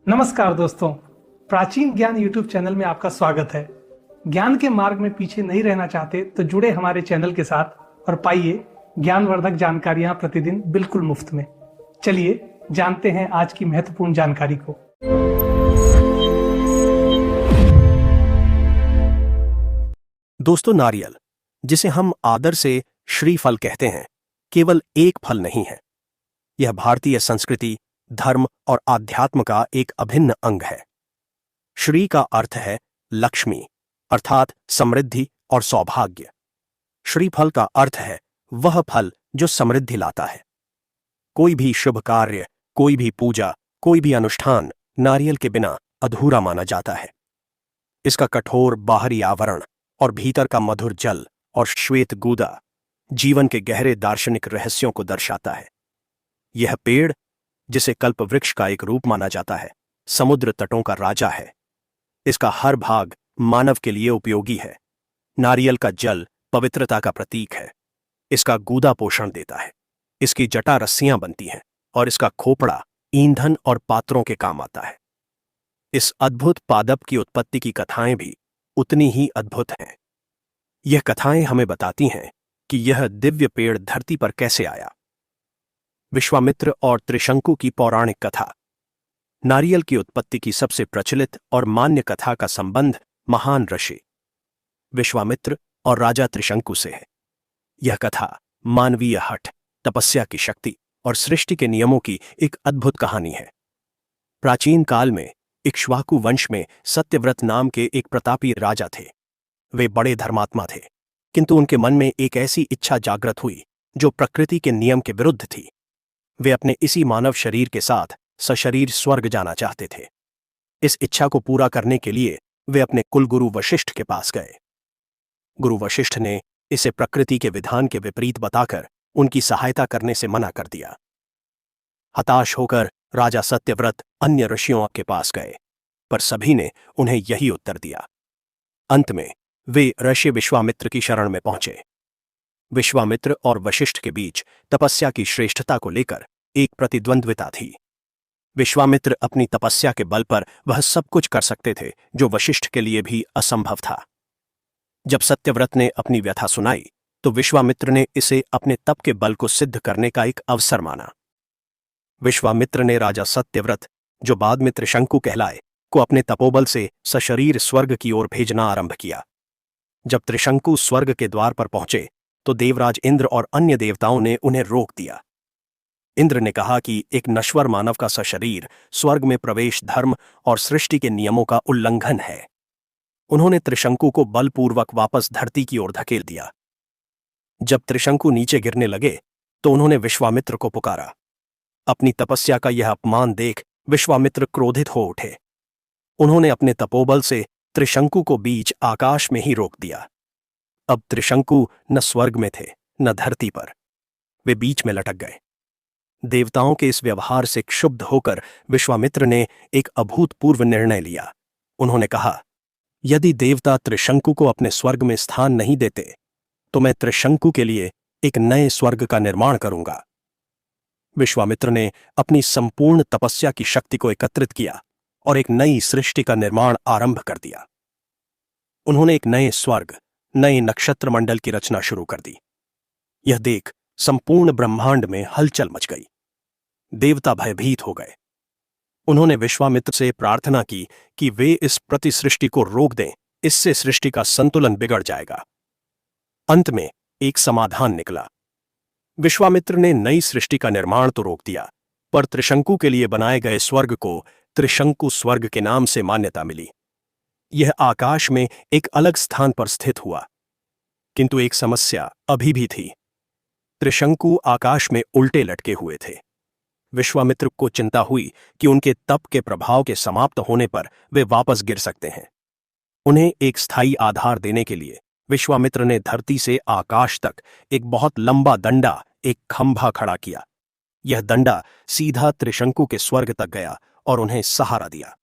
नमस्कार दोस्तों। प्राचीन ज्ञान यूट्यूब चैनल में आपका स्वागत है। ज्ञान के मार्ग में पीछे नहीं रहना चाहते तो जुड़े हमारे चैनल के साथ और पाइए ज्ञानवर्धक जानकारियां प्रतिदिन बिल्कुल मुफ्त में। चलिए जानते हैं आज की महत्वपूर्ण जानकारी को। दोस्तों, नारियल, जिसे हम आदर से श्रीफल कहते हैं, केवल एक फल नहीं है। यह भारतीय संस्कृति, धर्म और आध्यात्म का एक अभिन्न अंग है। श्री का अर्थ है लक्ष्मी, अर्थात समृद्धि और सौभाग्य। श्रीफल का अर्थ है वह फल जो समृद्धि लाता है। कोई भी शुभ कार्य, कोई भी पूजा, कोई भी अनुष्ठान नारियल के बिना अधूरा माना जाता है। इसका कठोर बाहरी आवरण और भीतर का मधुर जल और श्वेत गूदा जीवन के गहरे दार्शनिक रहस्यों को दर्शाता है। यह पेड़, जिसे कल्प वृक्ष का एक रूप माना जाता है, समुद्र तटों का राजा है। इसका हर भाग मानव के लिए उपयोगी है। नारियल का जल पवित्रता का प्रतीक है। इसका गूदा पोषण देता है। इसकी जटा रस्सियां बनती हैं और इसका खोपड़ा ईंधन और पात्रों के काम आता है। इस अद्भुत पादप की उत्पत्ति की कथाएं भी उतनी ही अद्भुत हैं। यह कथाएं हमें बताती हैं कि यह दिव्य पेड़ धरती पर कैसे आया। विश्वामित्र और त्रिशंकु की पौराणिक कथा। नारियल की उत्पत्ति की सबसे प्रचलित और मान्य कथा का संबंध महान ऋषि विश्वामित्र और राजा त्रिशंकु से है। यह कथा मानवीय हठ, तपस्या की शक्ति और सृष्टि के नियमों की एक अद्भुत कहानी है। प्राचीन काल में इक्ष्वाकु वंश में सत्यव्रत नाम के एक प्रतापी राजा थे। वे बड़े धर्मात्मा थे, किंतु उनके मन में एक ऐसी इच्छा जागृत हुई जो प्रकृति के नियम के विरुद्ध थी। वे अपने इसी मानव शरीर के साथ सशरीर स्वर्ग जाना चाहते थे। इस इच्छा को पूरा करने के लिए वे अपने कुलगुरु वशिष्ठ के पास गए। गुरु वशिष्ठ ने इसे प्रकृति के विधान के विपरीत बताकर उनकी सहायता करने से मना कर दिया। हताश होकर राजा सत्यव्रत अन्य ऋषियों के पास गए, पर सभी ने उन्हें यही उत्तर दिया। अंत में वे ऋषि विश्वामित्र की शरण में पहुंचे। विश्वामित्र और वशिष्ठ के बीच तपस्या की श्रेष्ठता को लेकर एक प्रतिद्वंद्विता थी। विश्वामित्र अपनी तपस्या के बल पर वह सब कुछ कर सकते थे जो वशिष्ठ के लिए भी असंभव था। जब सत्यव्रत ने अपनी व्यथा सुनाई तो विश्वामित्र ने इसे अपने तप के बल को सिद्ध करने का एक अवसर माना। विश्वामित्र ने राजा सत्यव्रत, जो बाद में त्रिशंकु कहलाए, को अपने तपोबल से सशरीर स्वर्ग की ओर भेजना आरंभ किया। जब त्रिशंकु स्वर्ग के द्वार पर पहुंचे तो देवराज इंद्र और अन्य देवताओं ने उन्हें रोक दिया। इंद्र ने कहा कि एक नश्वर मानव का सशरीर स्वर्ग में प्रवेश धर्म और सृष्टि के नियमों का उल्लंघन है। उन्होंने त्रिशंकु को बलपूर्वक वापस धरती की ओर धकेल दिया। जब त्रिशंकु नीचे गिरने लगे तो उन्होंने विश्वामित्र को पुकारा। अपनी तपस्या का यह अपमान देख विश्वामित्र क्रोधित हो उठे। उन्होंने अपने तपोबल से त्रिशंकु को बीच आकाश में ही रोक दिया। अब त्रिशंकु न स्वर्ग में थे न धरती पर, वे बीच में लटक गए। देवताओं के इस व्यवहार से क्षुब्ध होकर विश्वामित्र ने एक अभूतपूर्व निर्णय लिया। उन्होंने कहा, यदि देवता त्रिशंकु को अपने स्वर्ग में स्थान नहीं देते तो मैं त्रिशंकु के लिए एक नए स्वर्ग का निर्माण करूंगा। विश्वामित्र ने अपनी संपूर्ण तपस्या की शक्ति को एकत्रित किया और एक नई सृष्टि का निर्माण आरंभ कर दिया। उन्होंने एक नए स्वर्ग, नए नक्षत्र मंडल की रचना शुरू कर दी। यह देख संपूर्ण ब्रह्मांड में हलचल मच गई। देवता भयभीत हो गए। उन्होंने विश्वामित्र से प्रार्थना की कि वे इस प्रतिसृष्टि को रोक दें, इससे सृष्टि का संतुलन बिगड़ जाएगा। अंत में एक समाधान निकला। विश्वामित्र ने नई सृष्टि का निर्माण तो रोक दिया, पर त्रिशंकु के लिए बनाए गए स्वर्ग को त्रिशंकु स्वर्ग के नाम से मान्यता मिली। यह आकाश में एक अलग स्थान पर स्थित हुआ, किंतु एक समस्या अभी भी थी। त्रिशंकु आकाश में उल्टे लटके हुए थे। विश्वामित्र को चिंता हुई कि उनके तप के प्रभाव के समाप्त होने पर वे वापस गिर सकते हैं। उन्हें एक स्थायी आधार देने के लिए विश्वामित्र ने धरती से आकाश तक एक बहुत लंबा डंडा, एक खंभा खड़ा किया। यह डंडा सीधा त्रिशंकु के स्वर्ग तक गया और उन्हें सहारा दिया।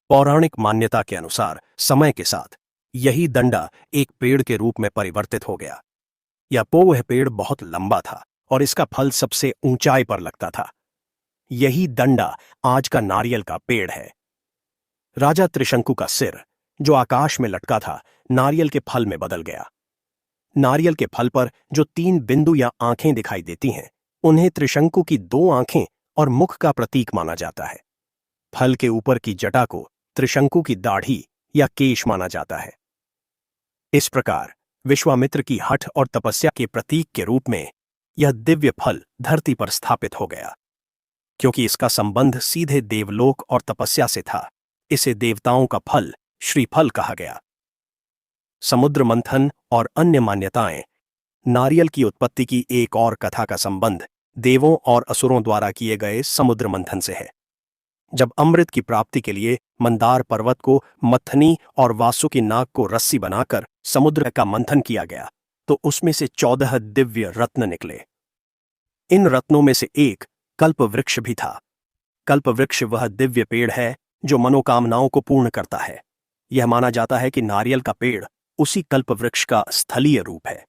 पौराणिक मान्यता के अनुसार समय के साथ यही डंडा एक पेड़ के रूप में परिवर्तित हो गया। यह पेड़ बहुत लंबा था और इसका फल सबसे ऊंचाई पर लगता था। यही डंडा आज का नारियल का पेड़ है। राजा त्रिशंकु का सिर, जो आकाश में लटका था, नारियल के फल में बदल गया। नारियल के फल पर जो 3 बिंदु या आंखें दिखाई देती हैं, उन्हें त्रिशंकु की 2 आंखें और मुख का प्रतीक माना जाता है। फल के ऊपर की जटा को त्रिशंकु की दाढ़ी या केश माना जाता है। इस प्रकार विश्वामित्र की हठ और तपस्या के प्रतीक के रूप में यह दिव्य फल धरती पर स्थापित हो गया। क्योंकि इसका संबंध सीधे देवलोक और तपस्या से था, इसे देवताओं का फल श्रीफल कहा गया। समुद्र मंथन और अन्य मान्यताएं नारियल की उत्पत्ति की एक और कथा का संबंध देवों और असुरों द्वारा किए गए समुद्र मंथन से है। जब अमृत की प्राप्ति के लिए मंदार पर्वत को मथनी और वासुकी नाग को रस्सी बनाकर समुद्र का मंथन किया गया, तो उसमें से 14 दिव्य रत्न निकले। इन रत्नों में से एक कल्प वृक्ष भी था। कल्प वृक्ष वह दिव्य पेड़ है जो मनोकामनाओं को पूर्ण करता है। यह माना जाता है कि नारियल का पेड़ उसी कल्प वृक्ष का स्थलीय रूप है।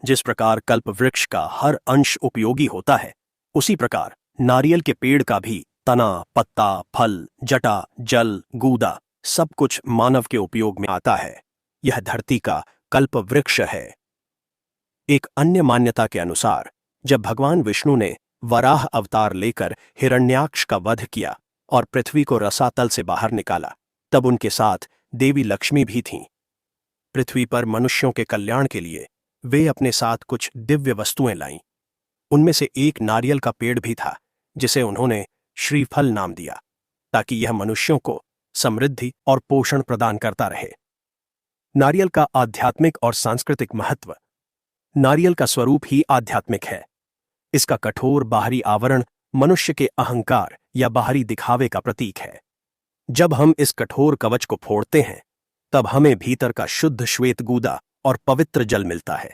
जिस प्रकार कल्प वृक्ष का हर अंश उपयोगी होता है, उसी प्रकार नारियल के पेड़ का भी तना, पत्ता, फल, जटा, जल, गूदा सब कुछ मानव के उपयोग में आता है। यह धरती का कल्प वृक्ष है। एक अन्य मान्यता के अनुसार जब भगवान विष्णु ने वराह अवतार लेकर हिरण्याक्ष का वध किया और पृथ्वी को रसातल से बाहर निकाला, तब उनके साथ देवी लक्ष्मी भी थीं। पृथ्वी पर मनुष्यों के कल्याण के लिए वे अपने साथ कुछ दिव्य वस्तुएं लाईं। उनमें से एक नारियल का पेड़ भी था, जिसे उन्होंने श्रीफल नाम दिया, ताकि यह मनुष्यों को समृद्धि और पोषण प्रदान करता रहे। नारियल का आध्यात्मिक और सांस्कृतिक महत्व। नारियल का स्वरूप ही आध्यात्मिक है। इसका कठोर बाहरी आवरण मनुष्य के अहंकार या बाहरी दिखावे का प्रतीक है। जब हम इस कठोर कवच को फोड़ते हैं, तब हमें भीतर का शुद्ध श्वेत गूदा और पवित्र जल मिलता है।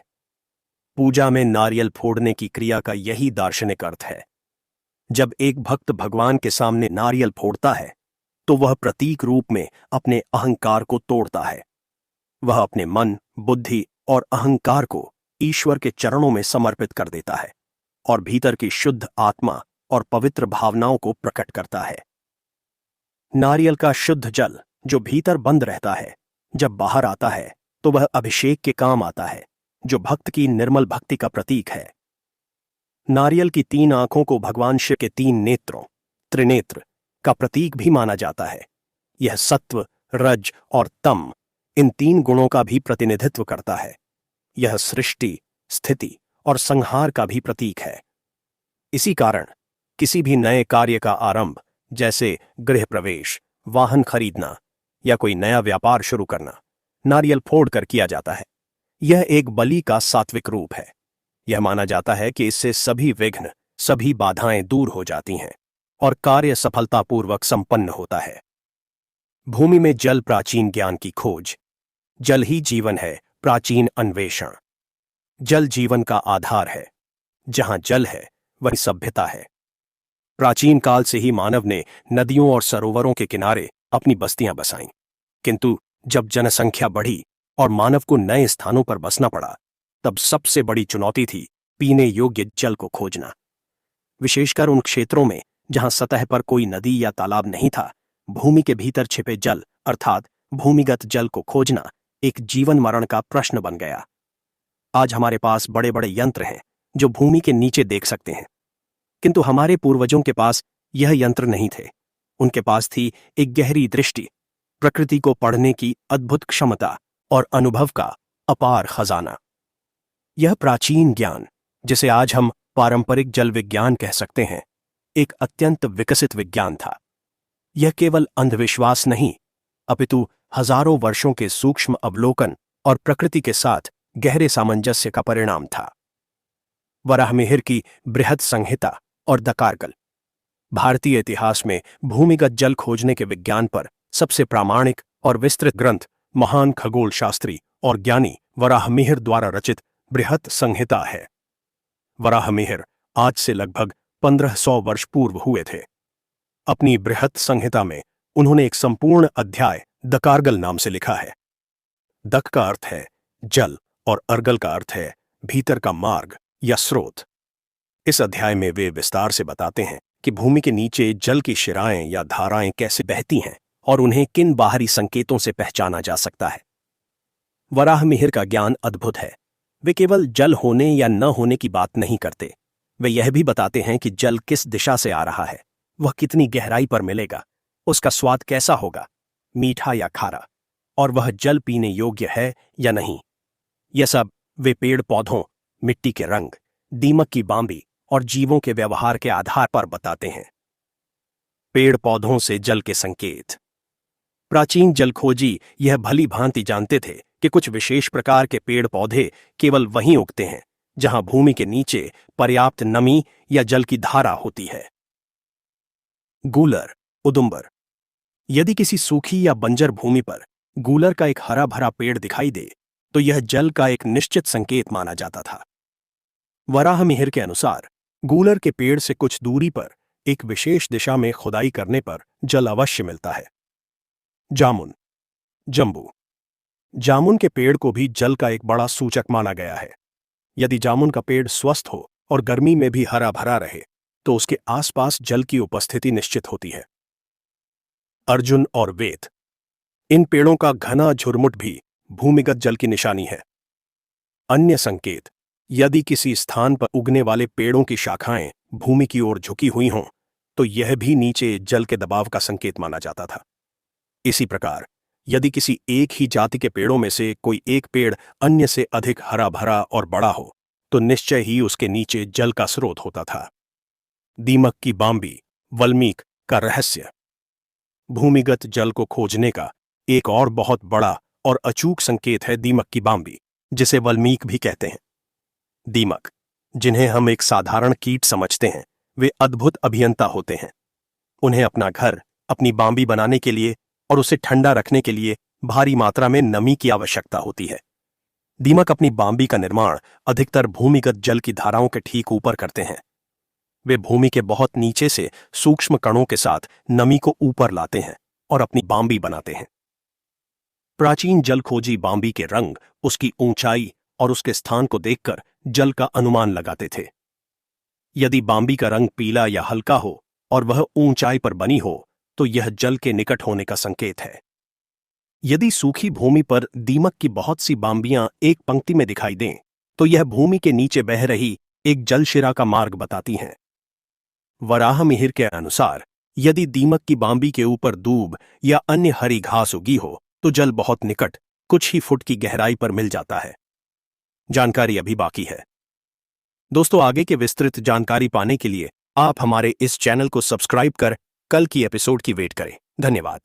पूजा में नारियल फोड़ने की क्रिया का यही दार्शनिक अर्थ है। जब एक भक्त भगवान के सामने नारियल फोड़ता है, तो वह प्रतीक रूप में अपने अहंकार को तोड़ता है। वह अपने मन, बुद्धि और अहंकार को ईश्वर के चरणों में समर्पित कर देता है और भीतर की शुद्ध आत्मा और पवित्र भावनाओं को प्रकट करता है। नारियल का शुद्ध जल जो भीतर बंद रहता है, जब बाहर आता है तो वह अभिषेक के काम आता है, जो भक्त की निर्मल भक्ति का प्रतीक है। नारियल की 3 आंखों को भगवान शिव के 3 नेत्रों, त्रिनेत्र, का प्रतीक भी माना जाता है। यह सत्व, रज और तम, इन 3 गुणों का भी प्रतिनिधित्व करता है। यह सृष्टि, स्थिति और संहार का भी प्रतीक है। इसी कारण किसी भी नए कार्य का आरंभ, जैसे गृह प्रवेश, वाहन खरीदना या कोई नया व्यापार शुरू करना, नारियल फोड़कर किया जाता है। यह एक बलि का सात्विक रूप है। यह माना जाता है कि इससे सभी विघ्न, सभी बाधाएं दूर हो जाती हैं और कार्य सफलतापूर्वक संपन्न होता है। भूमि में जल प्राचीन ज्ञान की खोज। जल ही जीवन है, प्राचीन अन्वेषण। जल जीवन का आधार है। जहां जल है, वहीं सभ्यता है। प्राचीन काल से ही मानव ने नदियों और सरोवरों के किनारे अपनी बस्तियां बसाईं। किंतु जब जनसंख्या बढ़ी और मानव को नए स्थानों पर बसना पड़ा, तब सबसे बड़ी चुनौती थी पीने योग्य जल को खोजना। विशेषकर उन क्षेत्रों में जहां सतह पर कोई नदी या तालाब नहीं था, भूमि के भीतर छिपे जल अर्थात भूमिगत जल को खोजना एक जीवन मरण का प्रश्न बन गया। आज हमारे पास बड़े बड़े यंत्र हैं जो भूमि के नीचे देख सकते हैं, किंतु हमारे पूर्वजों के पास यह यंत्र नहीं थे। उनके पास थी एक गहरी दृष्टि, प्रकृति को पढ़ने की अद्भुत क्षमता और अनुभव का अपार खजाना। यह प्राचीन ज्ञान, जिसे आज हम पारंपरिक जल विज्ञान कह सकते हैं, एक अत्यंत विकसित विज्ञान था। यह केवल अंधविश्वास नहीं, अपितु हजारों वर्षों के सूक्ष्म अवलोकन और प्रकृति के साथ गहरे सामंजस्य का परिणाम था। वराहमिहिर की बृहद संहिता और दकारगल। भारतीय इतिहास में भूमिगत जल खोजने के विज्ञान पर सबसे प्रामाणिक और विस्तृत ग्रंथ महान खगोल शास्त्री और ज्ञानी वराहमिहिर द्वारा रचित बृहत संहिता है। वराहमिहिर आज से लगभग 1500 वर्ष पूर्व हुए थे। अपनी बृहत संहिता में उन्होंने एक संपूर्ण अध्याय दकारगल नाम से लिखा है। दक का अर्थ है जल और अर्गल का अर्थ है भीतर का मार्ग या स्रोत। इस अध्याय में वे विस्तार से बताते हैं कि भूमि के नीचे जल की शिराएं या धाराएं कैसे बहती हैं और उन्हें किन बाहरी संकेतों से पहचाना जा सकता है। वराहमिहिर का ज्ञान अद्भुत है। वे केवल जल होने या न होने की बात नहीं करते, वे यह भी बताते हैं कि जल किस दिशा से आ रहा है, वह कितनी गहराई पर मिलेगा, उसका स्वाद कैसा होगा, मीठा या खारा, और वह जल पीने योग्य है या नहीं। यह सब वे पेड़ पौधों, मिट्टी के रंग, दीमक की बांबी और जीवों के व्यवहार के आधार पर बताते हैं। पेड़ पौधों से जल के संकेत। प्राचीन जलखोजी यह भली भांति जानते थे कि कुछ विशेष प्रकार के पेड़ पौधे केवल वहीं उगते हैं जहां भूमि के नीचे पर्याप्त नमी या जल की धारा होती है। गूलर, उदुम्बर। यदि किसी सूखी या बंजर भूमि पर गूलर का एक हरा भरा पेड़ दिखाई दे तो यह जल का एक निश्चित संकेत माना जाता था। वराहमिहिर के अनुसार गूलर के पेड़ से कुछ दूरी पर एक विशेष दिशा में खुदाई करने पर जल अवश्य मिलता है। जामुन, जंबू। जामुन के पेड़ को भी जल का एक बड़ा सूचक माना गया है। यदि जामुन का पेड़ स्वस्थ हो और गर्मी में भी हरा भरा रहे तो उसके आसपास जल की उपस्थिति निश्चित होती है। अर्जुन और वेत। इन पेड़ों का घना झुरमुट भी भूमिगत जल की निशानी है। अन्य संकेत, यदि किसी स्थान पर उगने वाले पेड़ों की शाखाएं भूमि की ओर झुकी हुई हों तो यह भी नीचे जल के दबाव का संकेत माना जाता था। इसी प्रकार यदि किसी एक ही जाति के पेड़ों में से कोई एक पेड़ अन्य से अधिक हरा भरा और बड़ा हो तो निश्चय ही उसके नीचे जल का स्रोत होता था। दीमक की बांबी, वल्मीक का रहस्य। भूमिगत जल को खोजने का एक और बहुत बड़ा और अचूक संकेत है दीमक की बांबी, जिसे वल्मीक भी कहते हैं। दीमक, जिन्हें हम एक साधारण कीट समझते हैं, वे अद्भुत अभियंता होते हैं। उन्हें अपना घर, अपनी बांबी बनाने के लिए और उसे ठंडा रखने के लिए भारी मात्रा में नमी की आवश्यकता होती है। दीमक अपनी बांबी का निर्माण अधिकतर भूमिगत जल की धाराओं के ठीक ऊपर करते हैं। वे भूमि के बहुत नीचे से सूक्ष्म कणों के साथ नमी को ऊपर लाते हैं और अपनी बांबी बनाते हैं। प्राचीन जलखोजी बांबी के रंग, उसकी ऊंचाई और उसके स्थान को देखकर जल का अनुमान लगाते थे। यदि बांबी का रंग पीला या हल्का हो और वह ऊंचाई पर बनी हो तो यह जल के निकट होने का संकेत है। यदि सूखी भूमि पर दीमक की बहुत सी बांबियां एक पंक्ति में दिखाई दें तो यह भूमि के नीचे बह रही एक जलशिरा का मार्ग बताती हैं। वराहमिहिर के अनुसार यदि दीमक की बांबी के ऊपर दूब या अन्य हरी घास उगी हो तो जल बहुत निकट, कुछ ही फुट की गहराई पर मिल जाता है। जानकारी अभी बाकी है। दोस्तों, आगे के विस्तृत जानकारी पाने के लिए आप हमारे इस चैनल को सब्सक्राइब कर कल की एपिसोड की वेट करें। धन्यवाद।